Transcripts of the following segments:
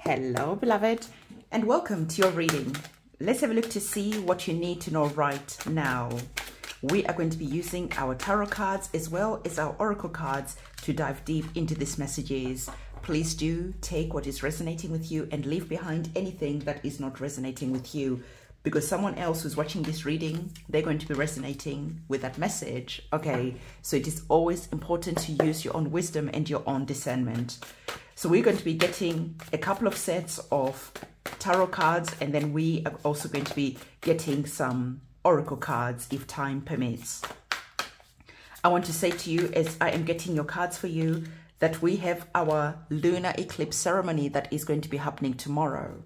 Hello, beloved, and welcome to your reading. Let's have a look to see what you need to know right now. We are going to be using our tarot cards as well as our oracle cards to dive deep into these messages. Please do take what is resonating with you and leave behind anything that is not resonating with you, because someone else who's watching this reading, they're going to be resonating with that message. Okay, so it is always important to use your own wisdom and your own discernment. So we're going to be getting a couple of sets of tarot cards, and then we are also going to be getting some oracle cards if time permits. I want to say to you, as I am getting your cards for you, that we have our lunar eclipse ceremony that is going to be happening tomorrow.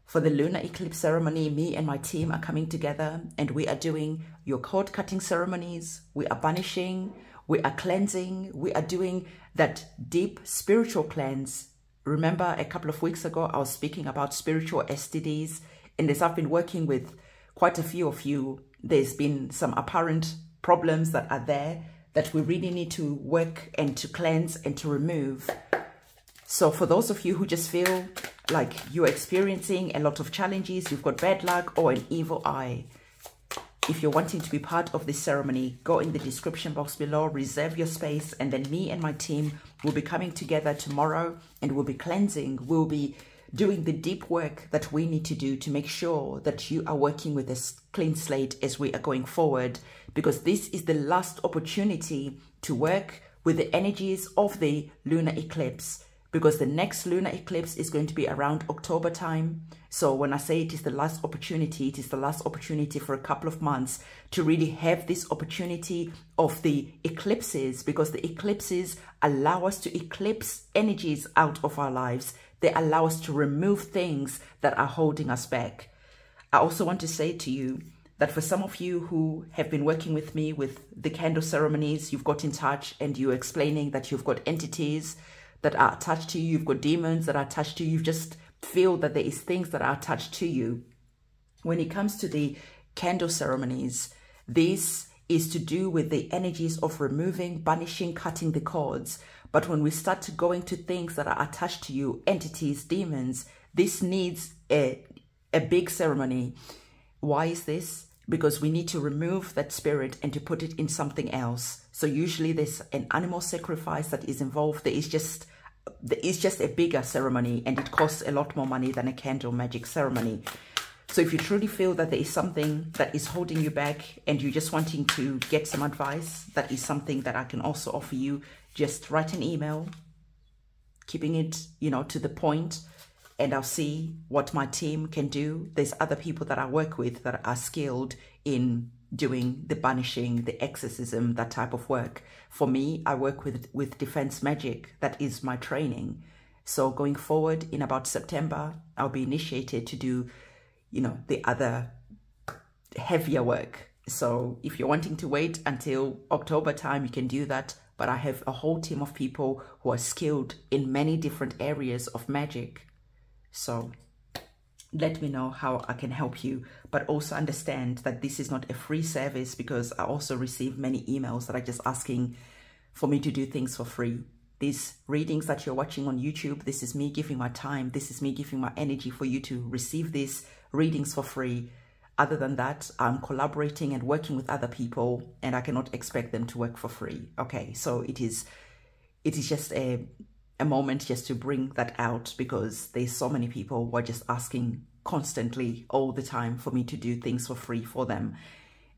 For the lunar eclipse ceremony, me and my team are coming together and we are doing your cord cutting ceremonies. We are banishing, we are cleansing, we are doing that deep spiritual cleanse. Remember, a couple of weeks ago, I was speaking about spiritual STDs, and as I've been working with quite a few of you, there's been some apparent problems that are there that we really need to work and to cleanse and to remove. So for those of you who just feel like you're experiencing a lot of challenges, you've got bad luck or an evil eye, if you're wanting to be part of this ceremony, go in the description box below, reserve your space, and then me and my team will be coming together tomorrow and we'll be cleansing. We'll be doing the deep work that we need to do to make sure that you are working with a clean slate as we are going forward, because this is the last opportunity to work with the energies of the lunar eclipse, because the next lunar eclipse is going to be around October time. So when I say it is the last opportunity, it is the last opportunity for a couple of months to really have this opportunity of the eclipses, because the eclipses allow us to eclipse energies out of our lives. They allow us to remove things that are holding us back. I also want to say to you that for some of you who have been working with me with the candle ceremonies, you've got in touch and you're explaining that you've got entities that are attached to you, you've got demons that are attached to you, you just feel that there is things that are attached to you. When it comes to the candle ceremonies, this is to do with the energies of removing, banishing, cutting the cords. But when we start to go into things that are attached to you, entities, demons, this needs a big ceremony. Why is this? Because we need to remove that spirit and to put it in something else. So usually there's an animal sacrifice that is involved. There is just a bigger ceremony, and it costs a lot more money than a candle magic ceremony. So if you truly feel that there is something that is holding you back and you're just wanting to get some advice, that is something that I can also offer you. Just write an email, keeping it, to the point, and I'll see what my team can do. There's other people that I work with that are skilled in doing the banishing, the exorcism, that type of work. For me, I work with defense Magick. That is my training. So going forward in about September, I'll be initiated to do, the other heavier work. So if you're wanting to wait until October time, you can do that. But I have a whole team of people who are skilled in many different areas of magic. So let me know how I can help you, but also understand that this is not a free service, because I also receive many emails that are just asking for me to do things for free. These readings that you're watching on YouTube, this is me giving my time. This is me giving my energy for you to receive these readings for free. Other than that, I'm collaborating and working with other people, and I cannot expect them to work for free. Okay, so it is just a moment just to bring that out, because there's so many people who are just asking constantly all the time for me to do things for free for them,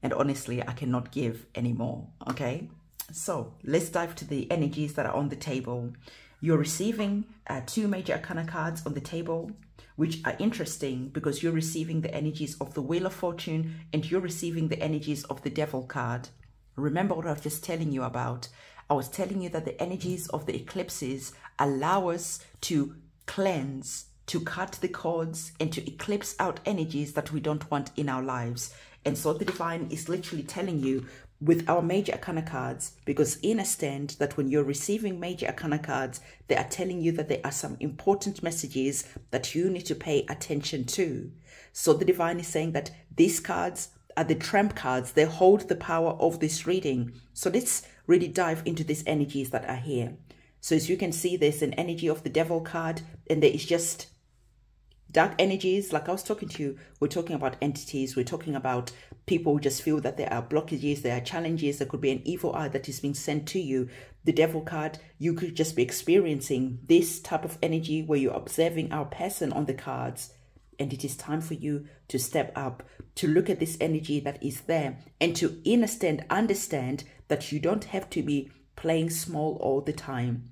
and honestly I cannot give anymore. Okay, so let's dive to the energies that are on the table. You're receiving two major arcana cards on the table, which are interesting because you're receiving the energies of the Wheel of Fortune and you're receiving the energies of the Devil card. Remember what I was just telling you about. I was telling you that the energies of the eclipses allow us to cleanse, to cut the cords, and to eclipse out energies that we don't want in our lives. And so the divine is literally telling you with our major arcana cards, because I understand that when you're receiving major arcana cards, they are telling you that there are some important messages that you need to pay attention to. So the divine is saying that these cards are the trump cards. They hold the power of this reading. So let's really dive into these energies that are here. So as you can see, there's an energy of the Devil card, and there is just Dark energies, like I was talking to you, we're talking about entities. We're talking about people who just feel that there are blockages, there are challenges. There could be an evil eye that is being sent to you. The devil card, you could just be experiencing this type of energy where you're observing our person on the cards. And it is time for you to step up, to look at this energy that is there, and to understand that you don't have to be playing small all the time.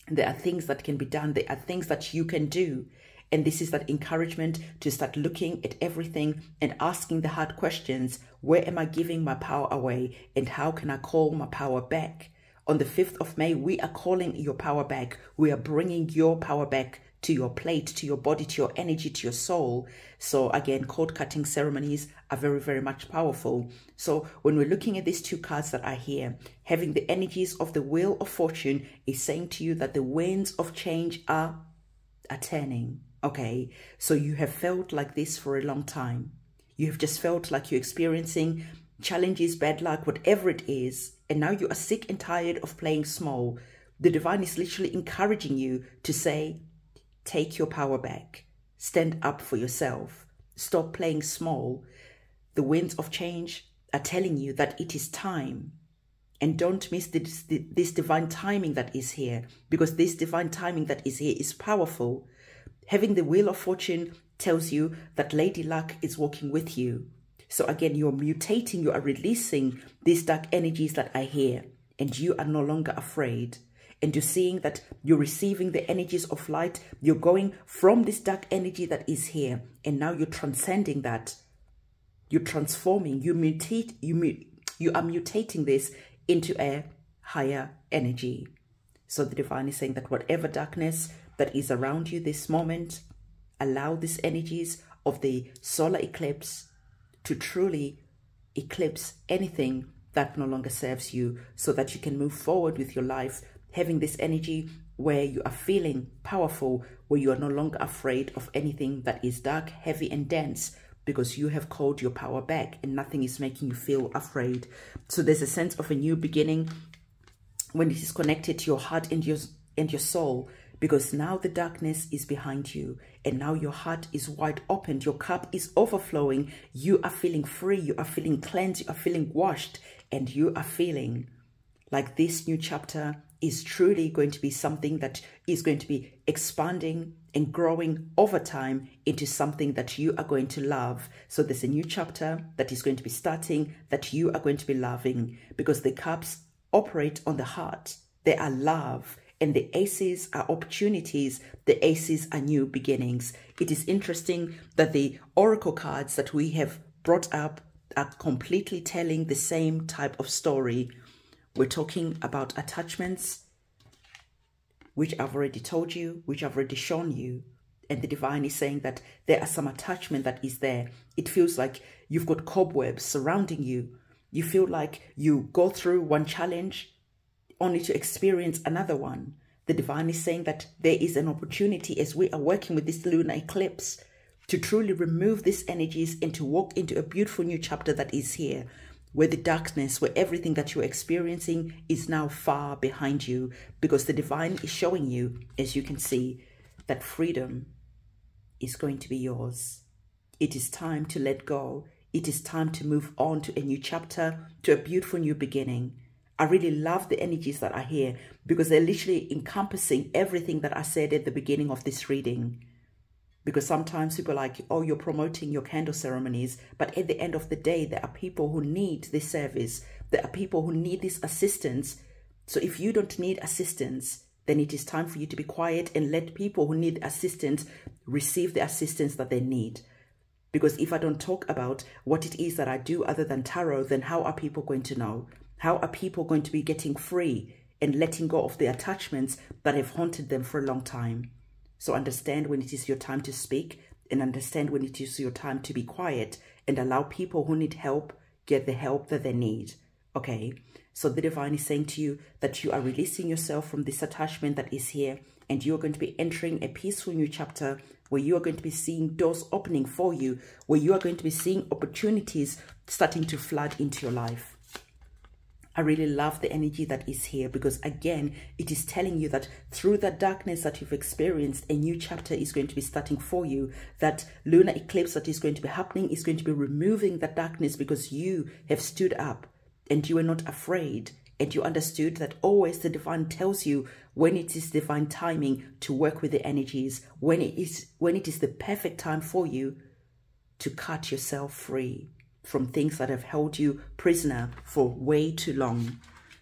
There are things that can be done. There are things that you can do. And this is that encouragement to start looking at everything and asking the hard questions. Where am I giving my power away? And how can I call my power back? On the 5th of May, we are calling your power back. We are bringing your power back to your plate, to your body, to your energy, to your soul. So again, cord cutting ceremonies are very, very much powerful. So when we're looking at these two cards that are here, having the energies of the Wheel of Fortune is saying to you that the winds of change are turning. Okay, so you have felt like this for a long time. You have just felt like you're experiencing challenges, bad luck, whatever it is. And now you are sick and tired of playing small. The divine is literally encouraging you to say, take your power back. Stand up for yourself. Stop playing small. The winds of change are telling you that it is time. And don't miss this divine timing that is here, because this divine timing that is here is powerful. Having the Wheel of Fortune tells you that Lady Luck is walking with you. So again, you're mutating, you are releasing these dark energies that are here, and you are no longer afraid. And you're seeing that you're receiving the energies of light. You're going from this dark energy that is here, and now you're transcending that. You're transforming, you are mutating this into a higher energy. So the divine is saying that whatever darkness that is around you this moment, allow these energies of the solar eclipse to truly eclipse anything that no longer serves you, so that you can move forward with your life, having this energy where you are feeling powerful, where you are no longer afraid of anything that is dark, heavy and dense, because you have called your power back and nothing is making you feel afraid. So there's a sense of a new beginning when it is connected to your heart and your soul, because now the darkness is behind you and now your heart is wide open. Your cup is overflowing. You are feeling free. You are feeling cleansed. You are feeling washed, and you are feeling like this new chapter is truly going to be something that is going to be expanding and growing over time into something that you are going to love. So there's a new chapter that is going to be starting that you are going to be loving, because the cups operate on the heart. They are love. And the aces are opportunities. The aces are new beginnings. It is interesting that the oracle cards that we have brought up are completely telling the same type of story. We're talking about attachments, which I've already told you, which I've already shown you. And the divine is saying that there are some attachment that is there. It feels like you've got cobwebs surrounding you. You feel like you go through one challenge only to experience another one. The divine is saying that there is an opportunity as we are working with this lunar eclipse to truly remove these energies and to walk into a beautiful new chapter that is here, where the darkness, where everything that you're experiencing is now far behind you, because the divine is showing you, as you can see, that freedom is going to be yours. It is time to let go. It is time to move on to a new chapter, to a beautiful new beginning. I really love the energies that are here, because they're literally encompassing everything that I said at the beginning of this reading. Because sometimes people are like, oh, you're promoting your candle ceremonies. But at the end of the day, there are people who need this service. There are people who need this assistance. So if you don't need assistance, then it is time for you to be quiet and let people who need assistance receive the assistance that they need. Because if I don't talk about what it is that I do other than tarot, then how are people going to know? How are people going to be getting free and letting go of the attachments that have haunted them for a long time? So understand when it is your time to speak, and understand when it is your time to be quiet, and allow people who need help get the help that they need. Okay? So the divine is saying to you that you are releasing yourself from this attachment that is here, and you are going to be entering a peaceful new chapter where you are going to be seeing doors opening for you, where you are going to be seeing opportunities starting to flood into your life. I really love the energy that is here, because again, it is telling you that through that darkness that you've experienced, a new chapter is going to be starting for you. That lunar eclipse that is going to be happening is going to be removing that darkness, because you have stood up and you are not afraid. And you understood that always the divine tells you when it is divine timing to work with the energies, when it is the perfect time for you to cut yourself free from things that have held you prisoner for way too long.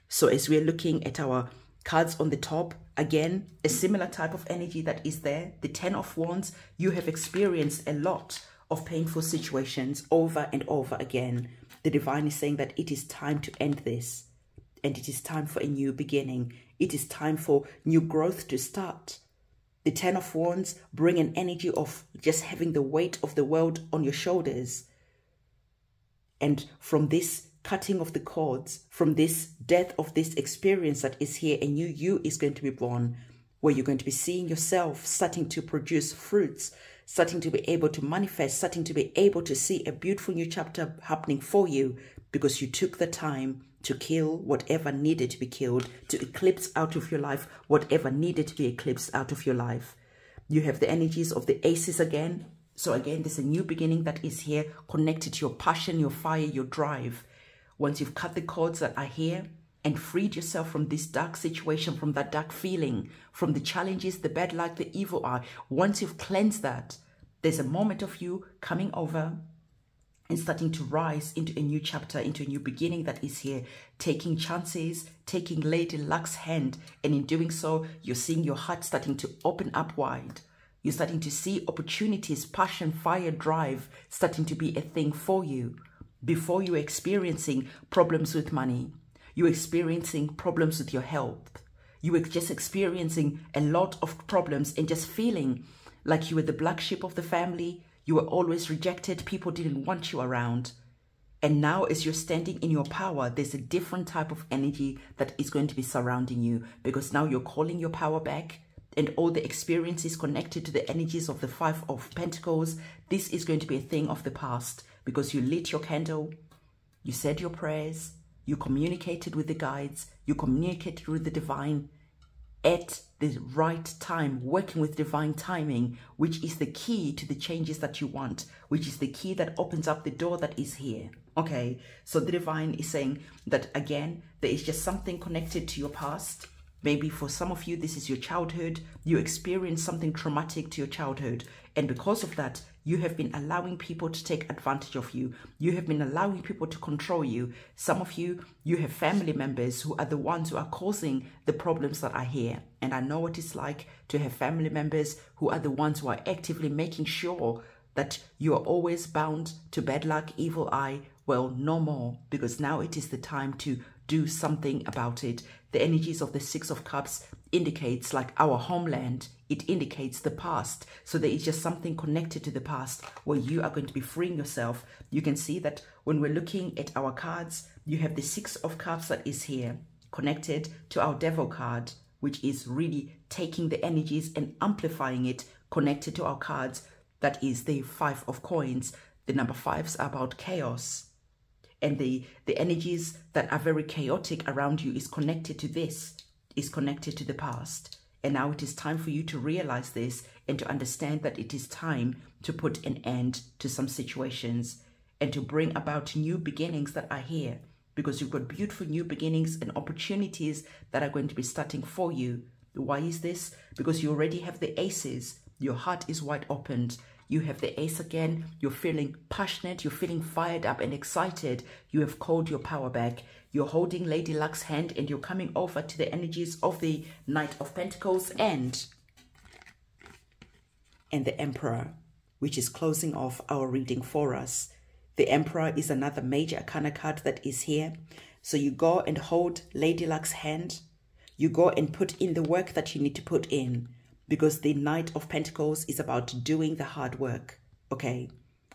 So as we're looking at our cards on the top, again, a similar type of energy that is there, the 10 of Wands. You have experienced a lot of painful situations over and over again. The divine is saying that it is time to end this, and it is time for a new beginning. It is time for new growth to start. The 10 of Wands bring an energy of just having the weight of the world on your shoulders. And from this cutting of the cords, from this death of this experience that is here, a new you is going to be born, where you're going to be seeing yourself starting to produce fruits, starting to be able to manifest, starting to be able to see a beautiful new chapter happening for you, because you took the time to kill whatever needed to be killed, to eclipse out of your life whatever needed to be eclipsed out of your life. You have the energies of the aces again. So again, there's a new beginning that is here, connected to your passion, your fire, your drive. Once you've cut the cords that are here and freed yourself from this dark situation, from that dark feeling, from the challenges, the bad luck, the evil eye, once you've cleansed that, there's a moment of you coming over and starting to rise into a new chapter, into a new beginning that is here, taking chances, taking Lady Luck's hand, and in doing so, you're seeing your heart starting to open up wide. You're starting to see opportunities, passion, fire, drive starting to be a thing for you. Before, you were experiencing problems with money. You were experiencing problems with your health. You were just experiencing a lot of problems and just feeling like you were the black sheep of the family. You were always rejected. People didn't want you around. And now, as you're standing in your power, there's a different type of energy that is going to be surrounding you, because now you're calling your power back. And all the experiences connected to the energies of the 5 of Pentacles, this is going to be a thing of the past, because you lit your candle, you said your prayers, you communicated with the guides, you communicated with the divine at the right time, working with divine timing, which is the key to the changes that you want, which is the key that opens up the door that is here. Okay, so the divine is saying that, again, there is just something connected to your past. Maybe for some of you, this is your childhood. You experienced something traumatic to your childhood. And because of that, you have been allowing people to take advantage of you. You have been allowing people to control you. Some of you, you have family members who are the ones who are causing the problems that are here. And I know what it's like to have family members who are the ones who are actively making sure that you are always bound to bad luck, evil eye. Well, no more, because now it is the time to do something about it. The energies of the 6 of Cups indicates like our homeland. It indicates the past. So there is just something connected to the past where you are going to be freeing yourself. You can see that when we're looking at our cards, you have the 6 of Cups that is here connected to our Devil card, which is really taking the energies and amplifying it, connected to our cards. That is the 5 of Coins. The number 5s are about chaos. And the energies that are very chaotic around you is connected to this, is connected to the past. And now it is time for you to realize this and to understand that it is time to put an end to some situations and to bring about new beginnings that are here, because you've got beautiful new beginnings and opportunities that are going to be starting for you. Why is this? Because you already have the aces. Your heart is wide opened. You have the ace again. You're feeling passionate. You're feeling fired up and excited. You have called your power back. You're holding Lady Luck's hand and you're coming over to the energies of the Knight of Pentacles and the Emperor, which is closing off our reading for us. The Emperor is another major arcana card that is here. So you go and hold Lady Luck's hand. You go and put in the work that you need to put in, because the Knight of Pentacles is about doing the hard work, okay?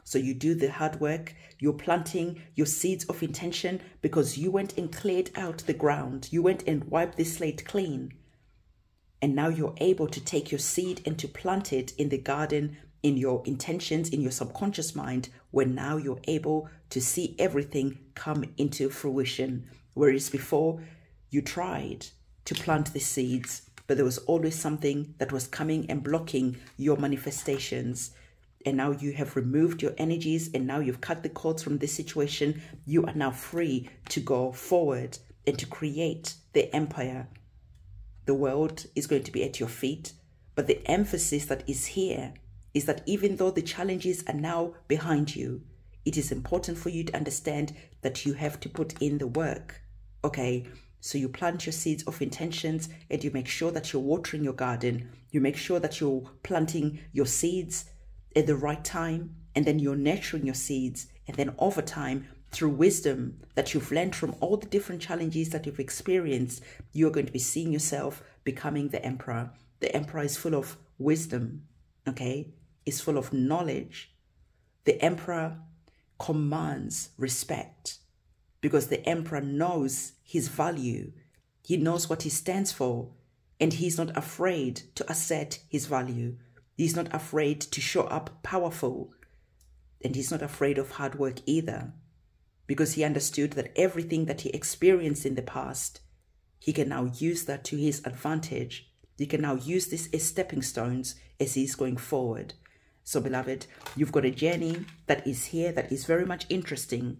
So you do the hard work, you're planting your seeds of intention because you went and cleared out the ground. You went and wiped the slate clean. And now you're able to take your seed and to plant it in the garden, in your intentions, in your subconscious mind, where now you're able to see everything come into fruition. Whereas before, you tried to plant the seeds, but there was always something that was coming and blocking your manifestations. And now you have removed your energies, and now you've cut the cords from this situation. You are now free to go forward and to create the empire. The world is going to be at your feet, but the emphasis that is here is that even though the challenges are now behind you, it is important for you to understand that you have to put in the work, okay? So you plant your seeds of intentions, and you make sure that you're watering your garden. You make sure that you're planting your seeds at the right time, and then you're nurturing your seeds. And then over time, through wisdom that you've learned from all the different challenges that you've experienced, you're going to be seeing yourself becoming the emperor. The emperor is full of wisdom, okay? Is full of knowledge. The emperor commands respect because the emperor knows his value. He knows what he stands for, and he's not afraid to assert his value. He's not afraid to show up powerful, and he's not afraid of hard work either, because he understood that everything that he experienced in the past, he can now use that to his advantage. He can now use this as stepping stones as he's going forward. So, beloved, you've got a journey that is here that is very much interesting.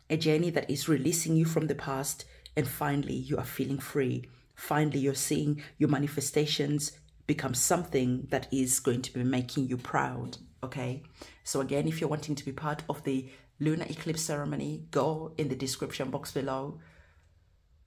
A journey that is releasing you from the past, and finally you are feeling free. Finally, you're seeing your manifestations become something that is going to be making you proud, okay? So again, if you're wanting to be part of the lunar eclipse ceremony, go in the description box below,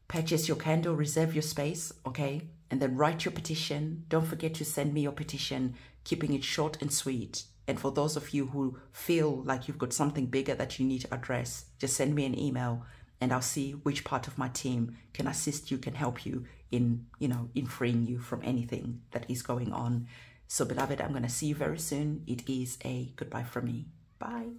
purchase your candle, reserve your space, okay? And then write your petition. Don't forget to send me your petition, keeping it short and sweet. And for those of you who feel like you've got something bigger that you need to address, just send me an email, and I'll see which part of my team can assist you, can help you in, in freeing you from anything that is going on. So, beloved, I'm going to see you very soon. It is a goodbye from me. Bye.